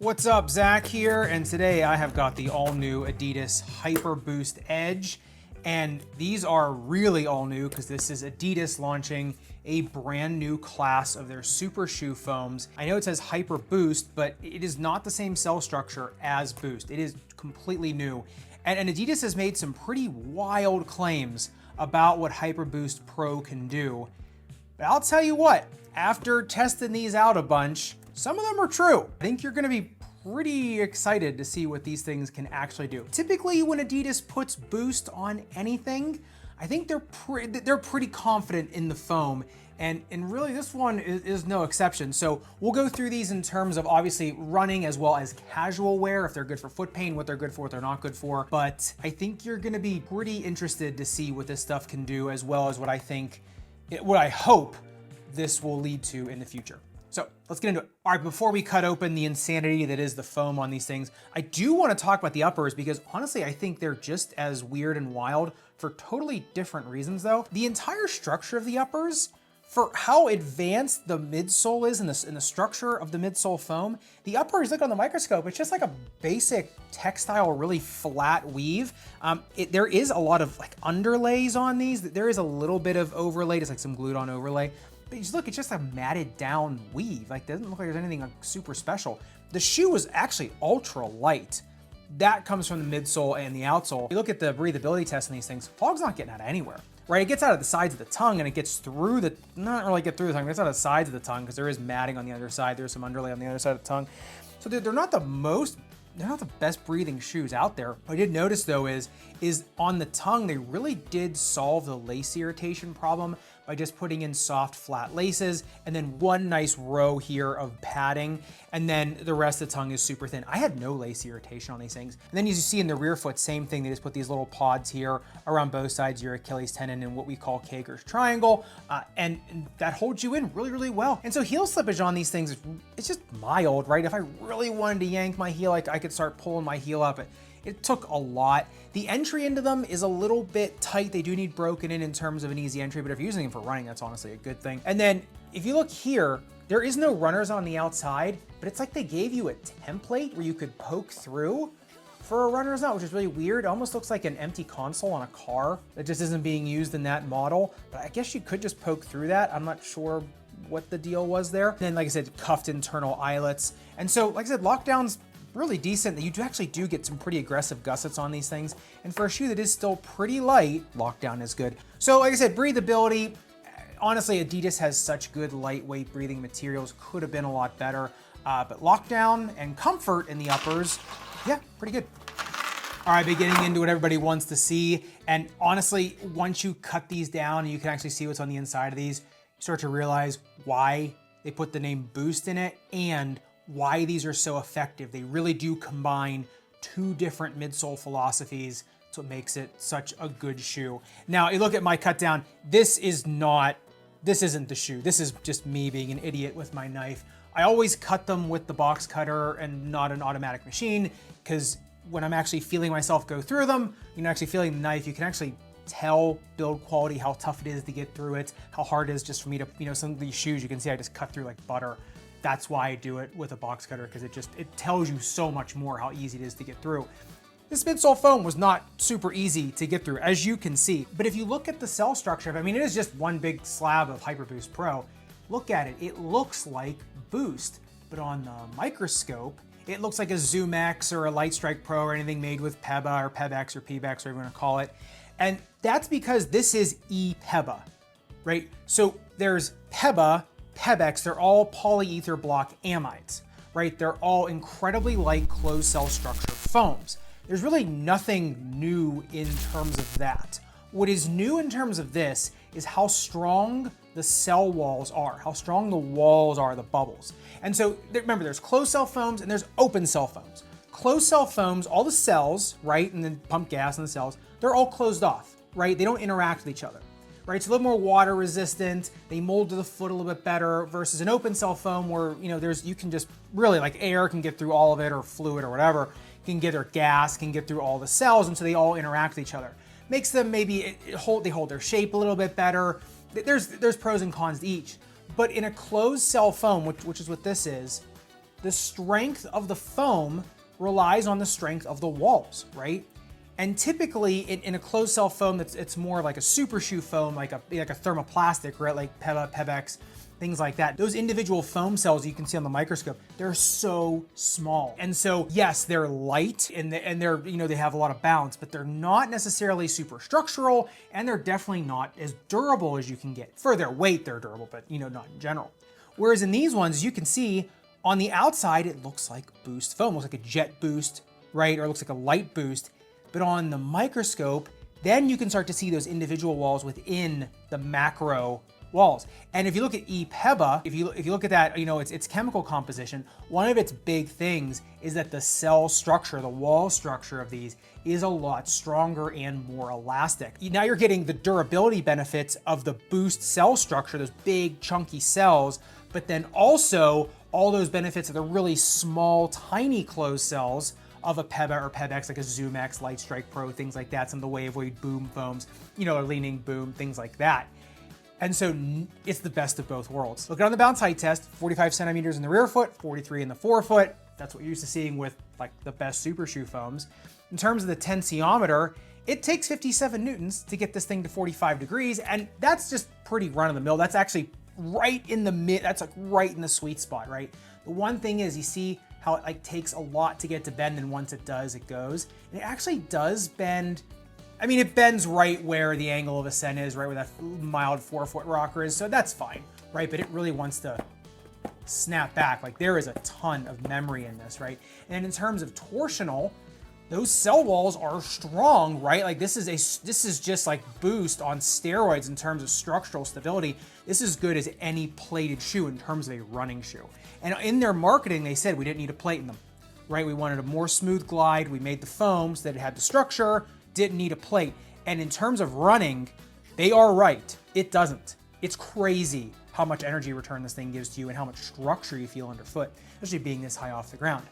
What's up, Zach here, and today I have got the all-new adidas Hyperboost Edge, and these are really all new because this is adidas launching a brand new class of their super shoe foams. I know it says Hyperboost, but it is not the same cell structure as Boost. It is completely new, and adidas has made some pretty wild claims about what Hyperboost Pro can do. But I'll tell you what, after testing these out a bunch, some of them are true. I think you're gonna be pretty excited to see what these things can actually do. Typically, when Adidas puts Boost on anything, I think they're pretty confident in the foam, and really this one is no exception. So we'll go through these in terms of obviously running as well as casual wear, if they're good for foot pain, what they're good for, what they're not good for. But I think you're gonna be pretty interested to see what this stuff can do, as well as what I hope this will lead to in the future. So let's get into it. All right, before we cut open the insanity that is the foam on these things, I do want to talk about the uppers because honestly, I think they're just as weird and wild for totally different reasons though. The entire structure of the uppers, for how advanced the midsole is in the structure of the midsole foam, the uppers, look on the microscope, it's just like a basic textile, really flat weave. There is a lot of like underlays on these. There is a little bit of overlay, just like some glued on overlay. But just look, it's just a matted down weave. Like, doesn't look like there's anything like super special. The shoe is actually ultra light. That comes from the midsole and the outsole. You look at the breathability test on these things, fog's not getting out of anywhere, right? It gets out of the sides of the tongue and it gets through the, not really get through the tongue, it gets out of the sides of the tongue because there is matting on the other side. There's some underlay on the other side of the tongue. So they're not the best breathing shoes out there. What I did notice though is on the tongue, they really did solve the lace irritation problem by just putting in soft flat laces and then one nice row here of padding, and then the rest of the tongue is super thin. I had no lace irritation on these things. And then as you see in the rear foot, same thing, they just put these little pods here around both sides of your Achilles tendon in what we call Kager's triangle, and that holds you in really, really well. And so heel slippage on these things, it's just mild, right? If I really wanted to yank my heel, I could start pulling my heel up. It took a lot. The entry into them is a little bit tight. They do need broken in terms of an easy entry, but if you're using them for running, that's honestly a good thing. And then if you look here, there is no runners on the outside, but it's like they gave you a template where you could poke through for a runner's nut, which is really weird. It almost looks like an empty console on a car that just isn't being used in that model. But I guess you could just poke through that. I'm not sure what the deal was there. And then, like I said, cuffed internal eyelets. And so, like I said, lockdown's really decent. You actually do get some pretty aggressive gussets on these things. And for a shoe that is still pretty light, lockdown is good. So like I said, breathability, honestly, Adidas has such good lightweight breathing materials, could have been a lot better. But lockdown and comfort in the uppers, yeah, pretty good. All right, getting into what everybody wants to see. And honestly, once you cut these down and you can actually see what's on the inside of these, you start to realize why they put the name Boost in it and why these are so effective. They really do combine two different midsole philosophies. That's what makes it such a good shoe. Now, you look at my cut down, this isn't the shoe. This is just me being an idiot with my knife. I always cut them with the box cutter and not an automatic machine, because when I'm actually feeling myself go through them, actually feeling the knife, you can actually tell build quality, how tough it is to get through it, how hard it is just for me to, some of these shoes, you can see I just cut through like butter. That's why I do it with a box cutter, because it tells you so much more how easy it is to get through. This midsole foam was not super easy to get through, as you can see. But if you look at the cell structure, it is just one big slab of Hyperboost Pro. Look at it, it looks like Boost, but on the microscope, it looks like a Zoom X or a Light Strike Pro or anything made with PEBA or PEBX or PBX, whatever you want to call it. And that's because this is ePEBA, right? So there's PEBA, PEBX, they're all polyether block amides, right? They're all incredibly light closed cell structure foams. There's really nothing new in terms of that. What is new in terms of this is how strong the cell walls are, how strong the walls are, the bubbles. And so remember, there's closed cell foams and there's open cell foams. Closed cell foams, all the cells, right, and then pump gas in the cells, they're all closed off, right? They don't interact with each other. Right, it's a little more water resistant. They mold to the foot a little bit better versus an open cell foam where you can just really, like, air can get through all of it, or fluid or whatever can get, or gas can get through all the cells, and so they all interact with each other. Makes them maybe they hold their shape a little bit better. There's pros and cons to each. But in a closed cell foam, which is what this is, the strength of the foam relies on the strength of the walls, right? And typically in a closed cell foam, it's more like a super shoe foam, like a thermoplastic, right? Like Peba, Pebex, things like that. Those individual foam cells you can see on the microscope, they're so small. And so yes, they're light and they're, you know, they have a lot of bounce, but they're not necessarily super structural, and they're definitely not as durable as you can get. For their weight, they're durable, but you know, not in general. Whereas in these ones, you can see on the outside, it looks like Boost foam, it looks like a jet boost, right? Or it looks like a light boost. But on the microscope, then you can start to see those individual walls within the macro walls. And if you look at ePEBA, if you look at that, you know, its chemical composition, one of its big things is that the cell structure, the wall structure of these is a lot stronger and more elastic. Now you're getting the durability benefits of the Boost cell structure, those big chunky cells, but then also all those benefits of the really small, tiny closed cells of a Peba or Pebex, like a Zoom X, Light Strike Pro, things like that, some of the Wavewood boom foams, you know, or leaning boom, things like that. And so it's the best of both worlds. Look at on the bounce height test, 45 centimeters in the rear foot, 43 in the forefoot. That's what you're used to seeing with like the best super shoe foams. In terms of the tensiometer, it takes 57 newtons to get this thing to 45 degrees, and that's just pretty run of the mill. That's actually right in the that's like right in the sweet spot, right? The one thing is you see how it like takes a lot to get to bend, and once it does, it goes. And it actually does bend. I mean, it bends right where the angle of ascent is, right where that mild forefoot rocker is, so that's fine, right? But it really wants to snap back. Like there is a ton of memory in this, right? And in terms of torsional, those cell walls are strong, right? Like this is just like Boost on steroids in terms of structural stability. This is as good as any plated shoe in terms of a running shoe. And in their marketing, they said we didn't need a plate in them, right? We wanted a more smooth glide. We made the foam so that it had the structure, didn't need a plate. And in terms of running, they are right. It doesn't. It's crazy how much energy return this thing gives to you and how much structure you feel underfoot, especially being this high off the ground.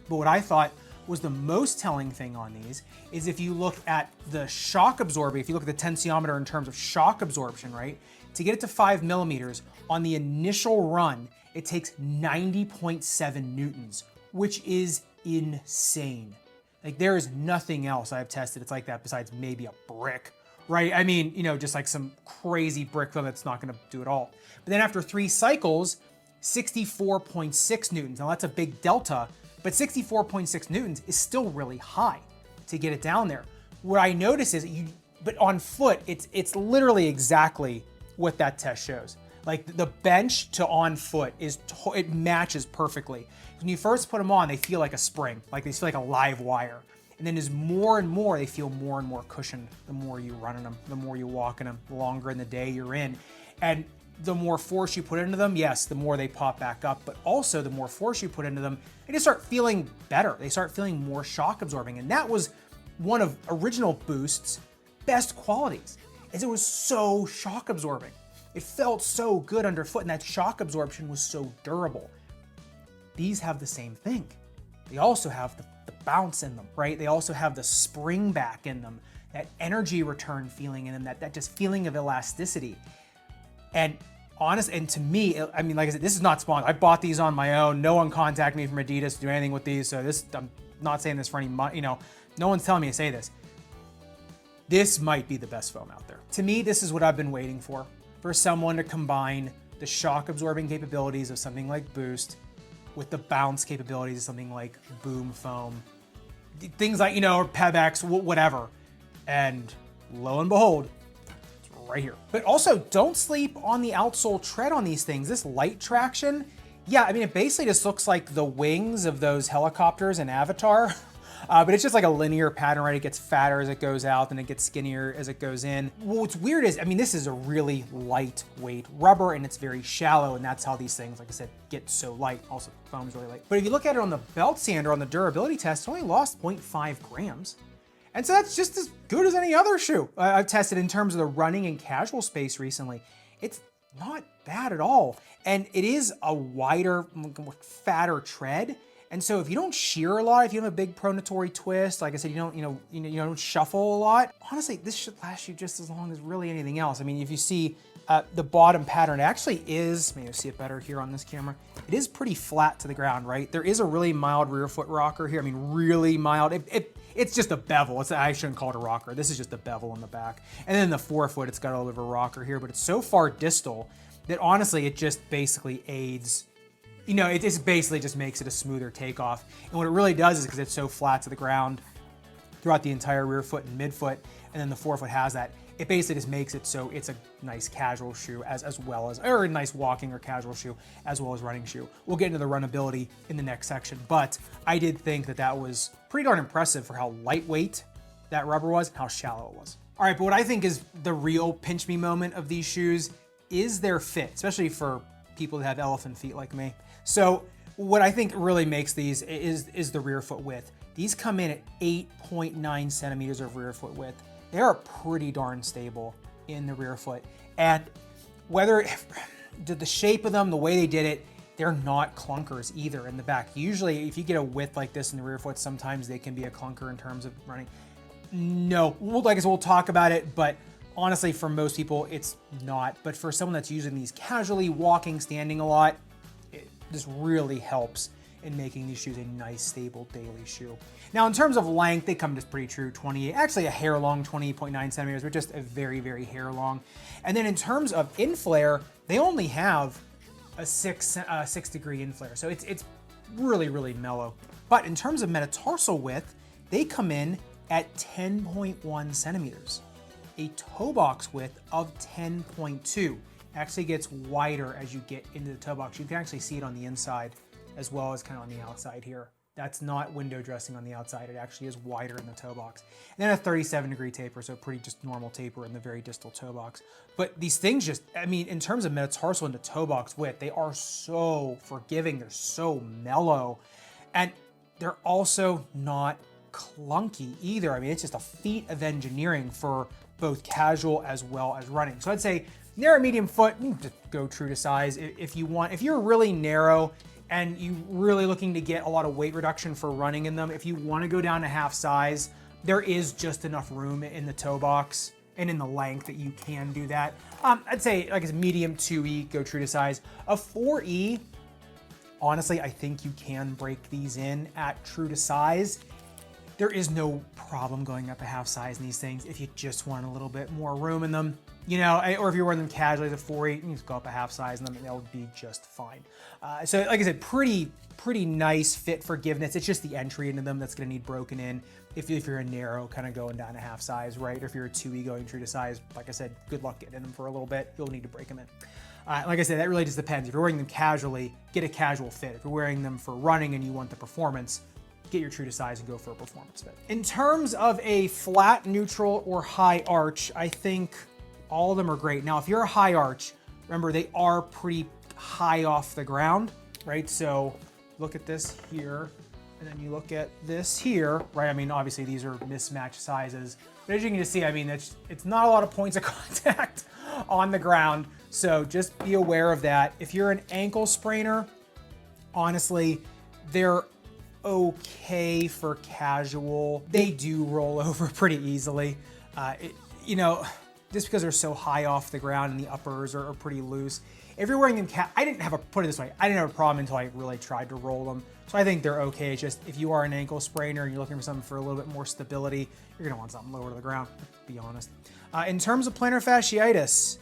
But what I thought was the most telling thing on these is if you look at the shock absorbing, if you look at the tensiometer in terms of shock absorption, right? To get it to 5 millimeters on the initial run, it takes 90.7 newtons, which is insane. Like there is nothing else I've tested it's like that besides maybe a brick, right? I mean, you know, just like some crazy brick foam that's not gonna do it all. But then after 3 cycles, 64.6 newtons. Now that's a big delta, but 64.6 newtons is still really high to get it down there. What I notice is but on foot, it's literally exactly what that test shows. Like the bench to on foot it matches perfectly. When you first put them on, they feel like a spring, like they feel like a live wire. And then as more and more, they feel more and more cushioned the more you run in them, the more you walk in them, the longer in the day you're in. And the more force you put into them, yes, the more they pop back up, but also the more force you put into them, they just start feeling better. They start feeling more shock absorbing. And that was one of original Boost's best qualities, is it was so shock absorbing. It felt so good underfoot, and that shock absorption was so durable. These have the same thing. They also have the bounce in them, right? They also have the spring back in them, that energy return feeling in them, that just feeling of elasticity. And to me, I mean, like I said, this is not sponsored. I bought these on my own. No one contacted me from Adidas to do anything with these. So I'm not saying this for any money, you know, no one's telling me to say this. This might be the best foam out there. To me, this is what I've been waiting for someone to combine the shock absorbing capabilities of something like Boost with the bounce capabilities of something like Boom Foam, things like, you know, or Pebex, whatever. And lo and behold, right here. But also don't sleep on the outsole tread on these things. This light traction, yeah, I mean, it basically just looks like the wings of those helicopters in Avatar, but it's just like a linear pattern, right? It gets fatter as it goes out, then it gets skinnier as it goes in. What's weird is, I mean, this is a really lightweight rubber and it's very shallow, and that's how these things, like I said, get so light. Also, foam's really light. But if you look at it on the belt sander, on the durability test, it only lost 0.5 grams. And so that's just as good as any other shoe I've tested in terms of the running and casual space recently. It's not bad at all. And it is a wider, fatter tread. And so if you don't shear a lot, if you have a big pronatory twist, like I said, you don't shuffle a lot, honestly, this should last you just as long as really anything else. I mean, if you see the bottom pattern actually is, maybe you'll see it better here on this camera, it is pretty flat to the ground, right? There is a really mild rear foot rocker here. I mean, really mild. It's just a bevel. I shouldn't call it a rocker. This is just a bevel in the back. And then the forefoot, it's got a little bit of a rocker here, but it's so far distal that honestly, it just basically aids, you know, it just basically just makes it a smoother takeoff. And what it really does is because it's so flat to the ground throughout the entire rear foot and midfoot, and then the forefoot has that, it basically just makes it so it's a nice casual shoe as well as, or a nice walking or casual shoe as well as running shoe. We'll get into the runnability in the next section, but I did think that that was pretty darn impressive for how lightweight that rubber was and how shallow it was. All right, but what I think is the real pinch me moment of these shoes is their fit, especially for people that have elephant feet like me. So what I think really makes these is the rear foot width. These come in at 8.9 centimeters of rear foot width. They are pretty darn stable in the rear foot. And whether the shape of them, the way they did it, they're not clunkers either in the back. Usually if you get a width like this in the rear foot, sometimes they can be a clunker in terms of running. No, like I said, we'll talk about it, but honestly, for most people, it's not. But for someone that's using these casually, walking, standing a lot, this really helps in making these shoes a nice, stable daily shoe. Now, in terms of length, they come just pretty true, 28, actually a hair long, 28.9 centimeters, but just a very, very hair long. And then in terms of inflare, they only have a 6 degree inflare. So it's really, really mellow. But in terms of metatarsal width, they come in at 10.1 centimeters. A toe box width of 10.2. Actually gets wider as you get into the toe box. You can actually see it on the inside as well as kind of on the outside here. That's not window dressing on the outside. It actually is wider in the toe box. And then a 37 degree taper, so pretty just normal taper in the very distal toe box. But these things just, I mean, in terms of metatarsal into toe box width, they are so forgiving. They're so mellow. And they're also not clunky either. I mean, it's just a feat of engineering for both casual as well as running. So I'd say narrow, medium foot, just go true to size if you want. If you're really narrow and you're really looking to get a lot of weight reduction for running in them, if you want to go down to half size, there is just enough room in the toe box and in the length that you can do that. I'd say, like I said, medium 2E, go true to size. A 4E, honestly, I think you can break these in at true to size. There is no problem going up a half size in these things if you just want a little bit more room in them. You know, or if you're wearing them casually as a 4.8, you can just go up a half size in them and they'll be just fine. So like I said, pretty nice fit forgiveness. It's just the entry into them that's gonna need broken in. If you're a narrow, kind of going down a half size, right? Or if you're a 2E going true to size, like I said, good luck getting in them for a little bit. You'll need to break them in. Like I said, that really just depends. If you're wearing them casually, get a casual fit. If you're wearing them for running and you want the performance, get your true to size and go for a performance fit. In terms of a flat, neutral, or high arch, I think all of them are great. Now, if you're a high arch, remember they are pretty high off the ground, right? So look at this here, and then you look at this here, right? I mean, obviously these are mismatched sizes, but as you can just see, I mean, it's not a lot of points of contact on the ground. So just be aware of that. If you're an ankle sprainer, honestly, they're okay for casual. They do roll over pretty easily. You know, just because they're so high off the ground and the uppers are pretty loose. If you're wearing them, I didn't have a, put it this way, I didn't have a problem until I really tried to roll them. So I think they're okay. It's just if you are an ankle sprainer and you're looking for something for a little bit more stability, you're gonna want something lower to the ground, to be honest. In terms of plantar fasciitis,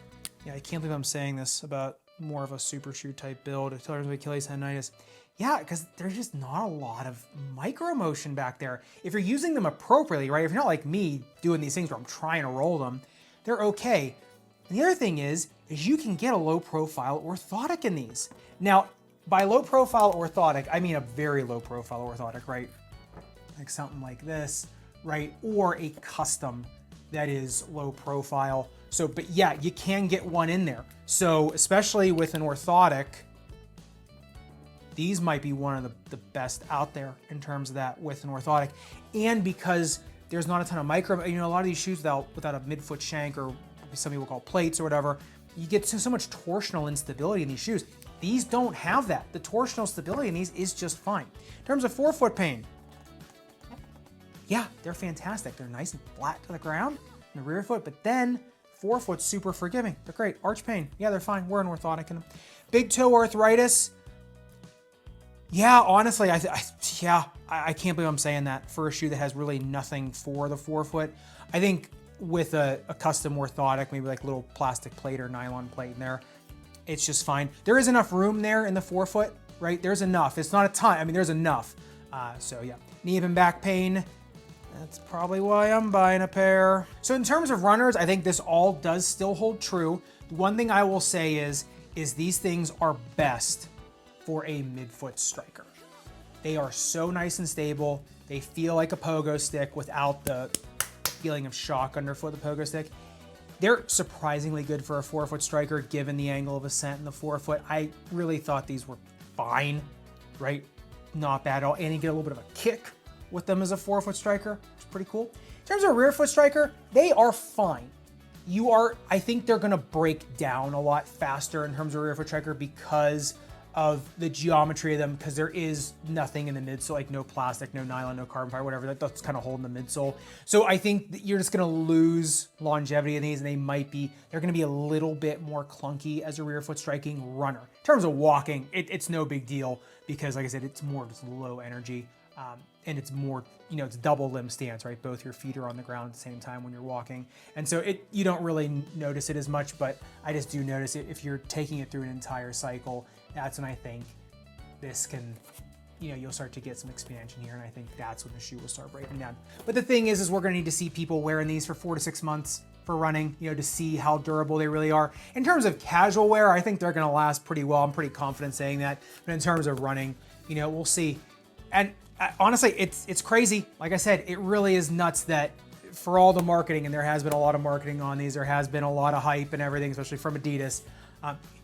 yeah, I can't believe I'm saying this about more of a super shoe type build. In terms of Achilles tendonitis, yeah, because there's just not a lot of micro motion back there. If you're using them appropriately, right? If you're not like me doing these things where I'm trying to roll them, they're okay. And the other thing is you can get a low profile orthotic in these. Now, by low profile orthotic, I mean a very low profile orthotic, right? Like something like this, right? Or a custom that is low profile. So, but yeah, you can get one in there. So especially with an orthotic, these might be one of the best out there in terms of that with an orthotic. And because there's not a ton of micro, you know, a lot of these shoes without a midfoot shank, or some people call plates or whatever, you get so much torsional instability in these shoes. These don't have that. The torsional stability in these is just fine. In terms of forefoot pain, yeah, they're fantastic. They're nice and flat to the ground in the rear foot, but then forefoot's super forgiving. They're great. Arch pain, yeah, they're fine. We're an orthotic in them. Big toe arthritis. Yeah, honestly, I can't believe I'm saying that for a shoe that has really nothing for the forefoot. I think with a custom orthotic, maybe like a little plastic plate or nylon plate in there, it's just fine. There is enough room there in the forefoot, right? There's enough. It's not a ton. I mean, there's enough. So yeah, knee and back pain. That's probably why I'm buying a pair. So in terms of runners, I think this all does still hold true. One thing I will say is these things are best for a midfoot striker. They are so nice and stable. They feel like a pogo stick without the feeling of shock underfoot, the pogo stick. They're surprisingly good for a forefoot striker given the angle of ascent in the forefoot. I really thought these were fine, right? Not bad at all. And you get a little bit of a kick with them as a forefoot striker. It's pretty cool. In terms of a rear foot striker, they are fine. I think they're gonna break down a lot faster in terms of rear foot striker because of the geometry of them, because there is nothing in the midsole, like no plastic, no nylon, no carbon fiber, whatever, that's kind of holding the midsole. So I think that you're just gonna lose longevity in these, and they're gonna be a little bit more clunky as a rear foot striking runner. In terms of walking, it's no big deal because like I said, it's more just low energy. And it's more, it's double limb stance, right? Both your feet are on the ground at the same time when you're walking. And so you don't really notice it as much, but I just do notice it if you're taking it through an entire cycle. That's when I think this can, you'll start to get some expansion here. And I think that's when the shoe will start breaking down. But the thing is we're gonna need to see people wearing these for 4 to 6 months for running, to see how durable they really are. In terms of casual wear, I think they're gonna last pretty well. I'm pretty confident saying that. But in terms of running, we'll see. And honestly, it's crazy. Like I said, it really is nuts that for all the marketing, and there has been a lot of marketing on these, there has been a lot of hype and everything, especially from Adidas.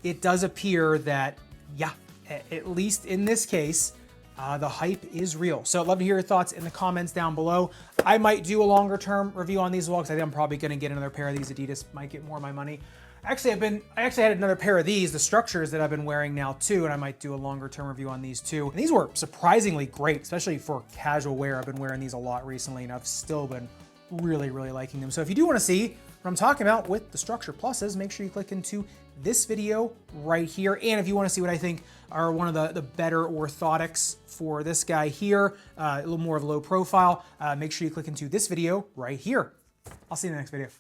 It does appear that, yeah, at least in this case, the hype is real. So I'd love to hear your thoughts in the comments down below. I might do a longer term review on these as well, because I think I'm probably gonna get another pair of these. Adidas might get more of my money. I actually had another pair of these, the Structures, that I've been wearing now too, and I might do a longer term review on these too. And these were surprisingly great, especially for casual wear. I've been wearing these a lot recently, and I've still been really, really liking them. So if you do want to see what I'm talking about with the Structure Pluses, make sure you click into this video right here. And if you want to see what I think are one of the better orthotics for this guy here, a little more of low profile, make sure you click into this video right here. I'll see you in the next video.